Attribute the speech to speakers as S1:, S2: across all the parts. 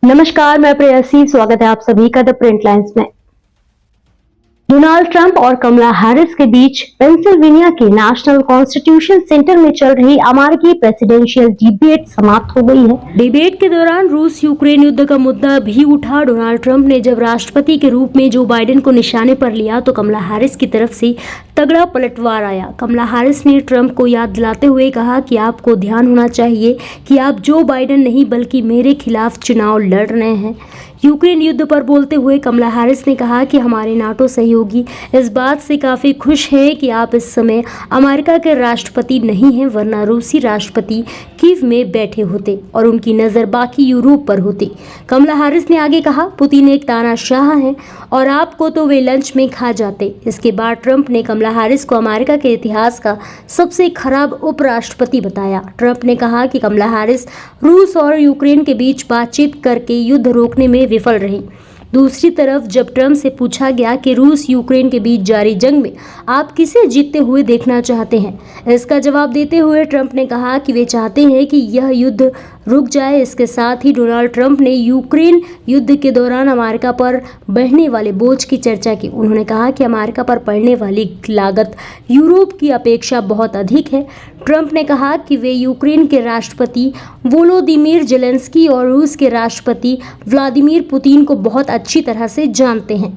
S1: नमस्कार, मैं प्रेयसी। स्वागत है आप सभी का द प्रिंट लाइन्स में। डोनाल्ड ट्रंप और कमला हैरिस के बीच पेंसिल्वेनिया के नेशनल कॉन्स्टिट्यूशन सेंटर में चल रही अमेरिकी प्रेसिडेंशियल डिबेट समाप्त हो गई है। डिबेट के दौरान रूस यूक्रेन युद्ध का मुद्दा भी उठा। डोनाल्ड ट्रंप ने जब राष्ट्रपति के रूप में जो बाइडेन को निशाने पर लिया तो कमला हैरिस की तरफ से तगड़ा पलटवार आया। कमला हैरिस ने ट्रंप को याद दिलाते हुए कहा कि आपको ध्यान होना चाहिए कि आप जो बाइडेन नहीं बल्कि मेरे खिलाफ चुनाव लड़ रहे हैं। यूक्रेन युद्ध पर बोलते हुए कमला हैरिस ने कहा कि हमारे नाटो सहयोगी इस बात से काफ़ी खुश हैं कि आप इस समय अमेरिका के राष्ट्रपति नहीं हैं, वरना रूसी राष्ट्रपति कीव में बैठे होते और उनकी नज़र बाकी यूरोप पर होती। कमला हैरिस ने आगे कहा, पुतिन एक तानाशाह हैं और आपको तो वे लंच में खा जाते। इसके बाद ट्रंप ने कमला हैरिस को अमेरिका के इतिहास का सबसे खराब उपराष्ट्रपति बताया। ट्रंप ने कहा कि कमला हैरिस रूस और यूक्रेन के बीच बातचीत करके युद्ध रोकने में विफल रही। दूसरी तरफ जब ट्रंप से पूछा गया कि रूस यूक्रेन के बीच जारी जंग में आप किसे जीतते हुए देखना चाहते हैं, इसका जवाब देते हुए ट्रंप ने कहा कि वे चाहते हैं कि यह युद्ध रुक जाए। इसके साथ ही डोनाल्ड ट्रंप ने यूक्रेन युद्ध के दौरान अमेरिका पर बढ़ने वाले बोझ की चर्चा की। उन्होंने कहा कि अमेरिका पर पड़ने वाली लागत यूरोप की अपेक्षा बहुत अधिक है। ट्रंप ने कहा कि वे यूक्रेन के राष्ट्रपति वोलोदिमीर जेलेंस्की और रूस के राष्ट्रपति व्लादिमीर पुतिन को बहुत अच्छी तरह से जानते हैं।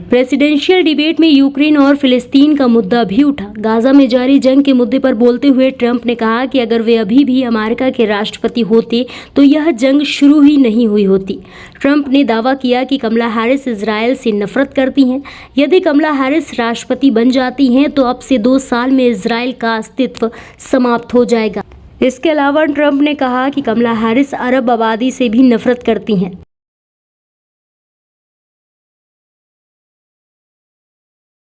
S1: प्रेसिडेंशियल डिबेट में यूक्रेन और फिलिस्तीन का मुद्दा भी उठा। गाजा में जारी जंग के मुद्दे पर बोलते हुए ट्रंप ने कहा कि अगर वे अभी भी अमेरिका के राष्ट्रपति होते तो यह जंग शुरू ही नहीं हुई होती। ट्रंप ने दावा किया कि कमला हैरिस इजरायल से नफरत करती हैं। यदि कमला हैरिस राष्ट्रपति बन जाती हैं तो अब से 2 साल में इजरायल का अस्तित्व समाप्त हो जाएगा। इसके अलावा ट्रंप ने कहा कि कमला हैरिस अरब आबादी से भी नफरत करती हैं।